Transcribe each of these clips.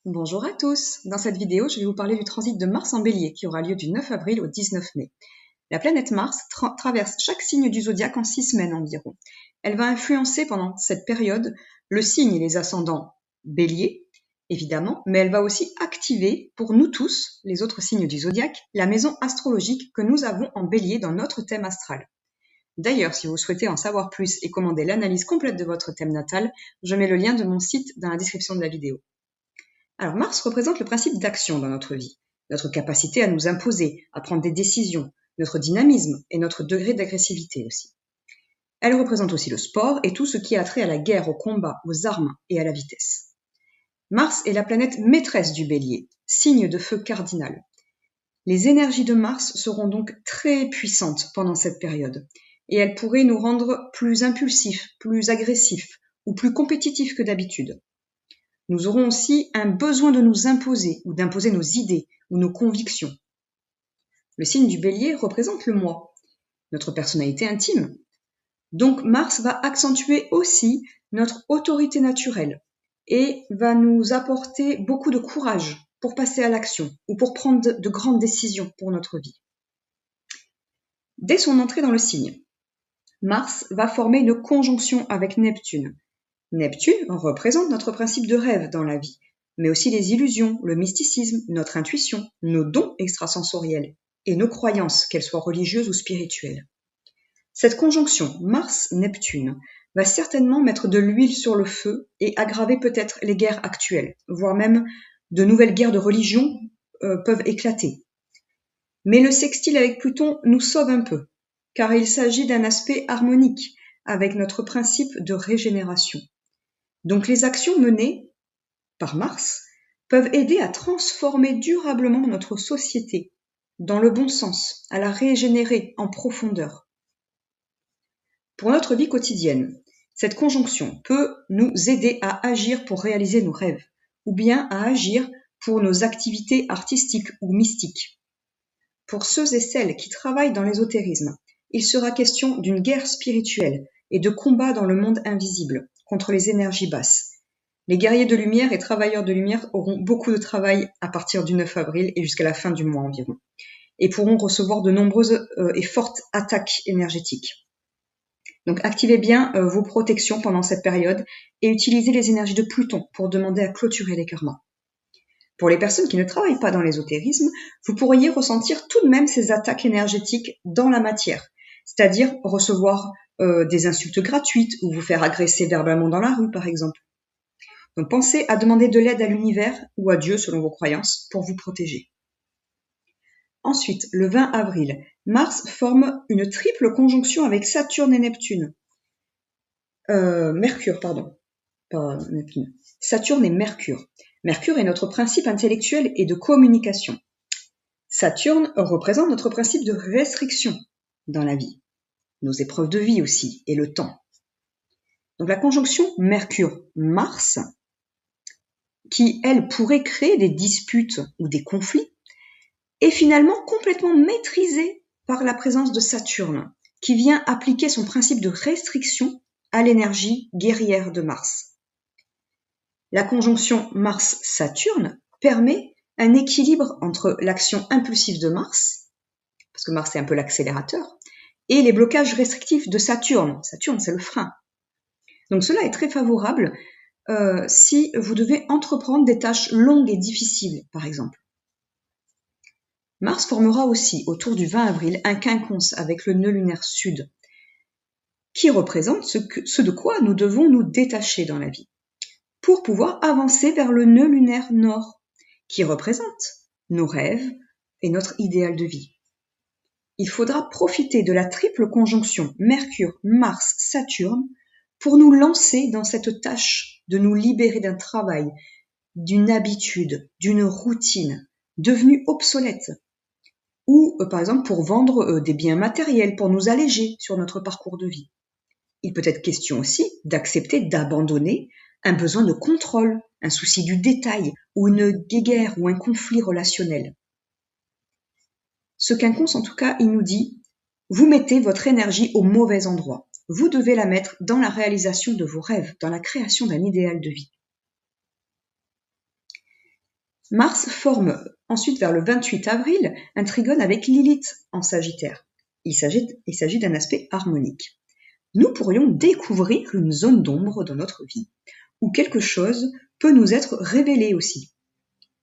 Bonjour à tous. Dans cette vidéo, je vais vous parler du transit de Mars en Bélier qui aura lieu du 9 avril au 19 mai. La planète Mars traverse chaque signe du zodiaque en 6 semaines environ. Elle va influencer pendant cette période le signe et les ascendants Bélier, évidemment, mais elle va aussi activer pour nous tous, les autres signes du zodiaque, la maison astrologique que nous avons en Bélier dans notre thème astral. D'ailleurs, si vous souhaitez en savoir plus et commander l'analyse complète de votre thème natal, je mets le lien de mon site dans la description de la vidéo. Alors Mars représente le principe d'action dans notre vie, notre capacité à nous imposer, à prendre des décisions, notre dynamisme et notre degré d'agressivité aussi. Elle représente aussi le sport et tout ce qui a trait à la guerre, au combat, aux armes et à la vitesse. Mars est la planète maîtresse du Bélier, signe de feu cardinal. Les énergies de Mars seront donc très puissantes pendant cette période et elles pourraient nous rendre plus impulsifs, plus agressifs ou plus compétitifs que d'habitude. Nous aurons aussi un besoin de nous imposer ou d'imposer nos idées ou nos convictions. Le signe du Bélier représente le moi, notre personnalité intime. Donc Mars va accentuer aussi notre autorité naturelle et va nous apporter beaucoup de courage pour passer à l'action ou pour prendre de grandes décisions pour notre vie. Dès son entrée dans le signe, Mars va former une conjonction avec Neptune. Neptune représente notre principe de rêve dans la vie, mais aussi les illusions, le mysticisme, notre intuition, nos dons extrasensoriels et nos croyances, qu'elles soient religieuses ou spirituelles. Cette conjonction Mars-Neptune va certainement mettre de l'huile sur le feu et aggraver peut-être les guerres actuelles, voire même de nouvelles guerres de religion peuvent éclater. Mais le sextile avec Pluton nous sauve un peu, car il s'agit d'un aspect harmonique avec notre principe de régénération. Donc les actions menées par Mars peuvent aider à transformer durablement notre société dans le bon sens, à la régénérer en profondeur. Pour notre vie quotidienne, cette conjonction peut nous aider à agir pour réaliser nos rêves ou bien à agir pour nos activités artistiques ou mystiques. Pour ceux et celles qui travaillent dans l'ésotérisme, il sera question d'une guerre spirituelle et de combat dans le monde invisible contre les énergies basses. Les guerriers de lumière et travailleurs de lumière auront beaucoup de travail à partir du 9 avril et jusqu'à la fin du mois environ, et pourront recevoir de nombreuses et fortes attaques énergétiques. Donc activez bien vos protections pendant cette période et utilisez les énergies de Pluton pour demander à clôturer les karmas. Pour les personnes qui ne travaillent pas dans l'ésotérisme, vous pourriez ressentir tout de même ces attaques énergétiques dans la matière, c'est-à-dire recevoir des insultes gratuites ou vous faire agresser verbalement dans la rue, par exemple. Donc pensez à demander de l'aide à l'univers ou à Dieu, selon vos croyances, pour vous protéger. Ensuite, le 20 avril, Mars forme une triple conjonction avec Saturne et Neptune. Saturne et Mercure. Mercure est notre principe intellectuel et de communication. Saturne représente notre principe de restriction dans la vie, nos épreuves de vie aussi, et le temps. Donc la conjonction Mercure-Mars, qui, elle, pourrait créer des disputes ou des conflits, est finalement complètement maîtrisée par la présence de Saturne, qui vient appliquer son principe de restriction à l'énergie guerrière de Mars. La conjonction Mars-Saturne permet un équilibre entre l'action impulsive de Mars, parce que Mars est un peu l'accélérateur, et les blocages restrictifs de Saturne. Saturne, c'est le frein. Donc cela est très favorable si vous devez entreprendre des tâches longues et difficiles, par exemple. Mars formera aussi, autour du 20 avril, un quinconce avec le nœud lunaire sud, qui représente ce de quoi nous devons nous détacher dans la vie, pour pouvoir avancer vers le nœud lunaire nord, qui représente nos rêves et notre idéal de vie. Il faudra profiter de la triple conjonction Mercure-Mars-Saturne pour nous lancer dans cette tâche de nous libérer d'un travail, d'une habitude, d'une routine devenue obsolète, ou par exemple pour vendre des biens matériels, pour nous alléger sur notre parcours de vie. Il peut être question aussi d'accepter d'abandonner un besoin de contrôle, un souci du détail, ou une guéguerre ou un conflit relationnel. Ce quinconce, en tout cas, il nous dit « Vous mettez votre énergie au mauvais endroit. Vous devez la mettre dans la réalisation de vos rêves, dans la création d'un idéal de vie. » Mars forme ensuite vers le 28 avril un trigone avec Lilith en Sagittaire. Il s'agit d'un aspect harmonique. Nous pourrions découvrir une zone d'ombre dans notre vie, où quelque chose peut nous être révélé aussi.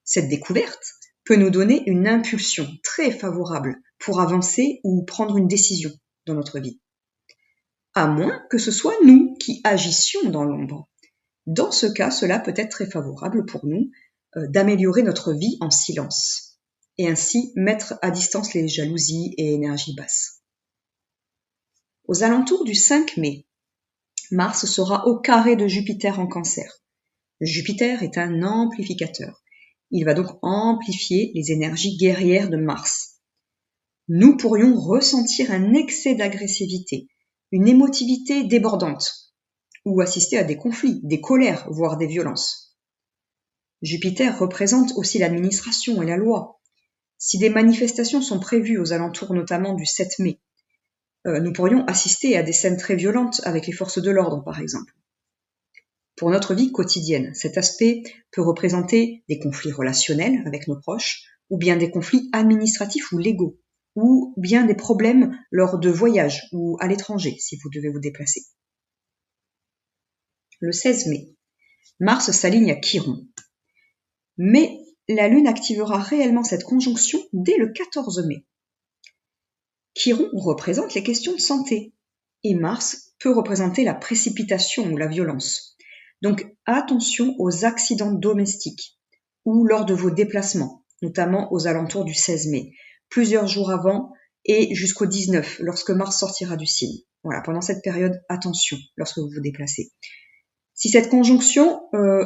Cette découverte peut nous donner une impulsion très favorable pour avancer ou prendre une décision dans notre vie. À moins que ce soit nous qui agissions dans l'ombre. Dans ce cas, cela peut être très favorable pour nous d'améliorer notre vie en silence et ainsi mettre à distance les jalousies et énergies basses. Aux alentours du 5 mai, Mars sera au carré de Jupiter en Cancer. Jupiter est un amplificateur. Il va donc amplifier les énergies guerrières de Mars. Nous pourrions ressentir un excès d'agressivité, une émotivité débordante, ou assister à des conflits, des colères, voire des violences. Jupiter représente aussi l'administration et la loi. Si des manifestations sont prévues aux alentours notamment du 7 mai, nous pourrions assister à des scènes très violentes avec les forces de l'ordre, par exemple. Pour notre vie quotidienne, cet aspect peut représenter des conflits relationnels avec nos proches, ou bien des conflits administratifs ou légaux, ou bien des problèmes lors de voyages ou à l'étranger si vous devez vous déplacer. Le 16 mai, Mars s'aligne à Chiron. Mais la Lune activera réellement cette conjonction dès le 14 mai. Chiron représente les questions de santé et Mars peut représenter la précipitation ou la violence. Donc attention aux accidents domestiques ou lors de vos déplacements, notamment aux alentours du 16 mai, plusieurs jours avant et jusqu'au 19 lorsque Mars sortira du signe. Voilà, pendant cette période, attention lorsque vous vous déplacez. Si cette conjonction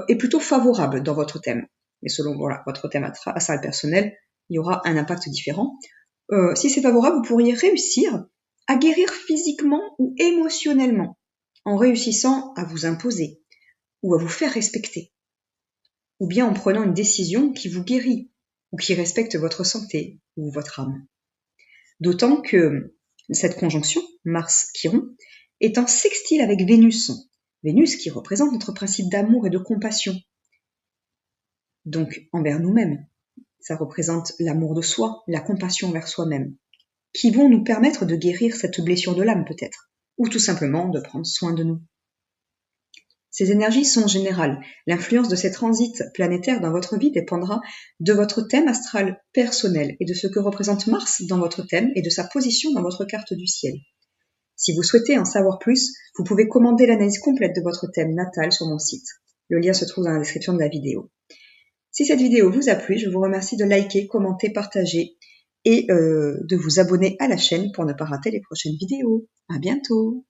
est plutôt favorable dans votre thème, et selon votre thème astral personnel, il y aura un impact différent. Si c'est favorable, vous pourriez réussir à guérir physiquement ou émotionnellement en réussissant à vous imposer ou à vous faire respecter, ou bien en prenant une décision qui vous guérit ou qui respecte votre santé ou votre âme. D'autant que cette conjonction, Mars-Chiron, est en sextile avec Vénus. Vénus qui représente notre principe d'amour et de compassion. Donc envers nous-mêmes. Ça représente l'amour de soi, la compassion envers soi-même, qui vont nous permettre de guérir cette blessure de l'âme peut-être, ou tout simplement de prendre soin de nous. Ces énergies sont générales. L'influence de ces transits planétaires dans votre vie dépendra de votre thème astral personnel et de ce que représente Mars dans votre thème et de sa position dans votre carte du ciel. Si vous souhaitez en savoir plus, vous pouvez commander l'analyse complète de votre thème natal sur mon site. Le lien se trouve dans la description de la vidéo. Si cette vidéo vous a plu, je vous remercie de liker, commenter, partager et de vous abonner à la chaîne pour ne pas rater les prochaines vidéos. À bientôt!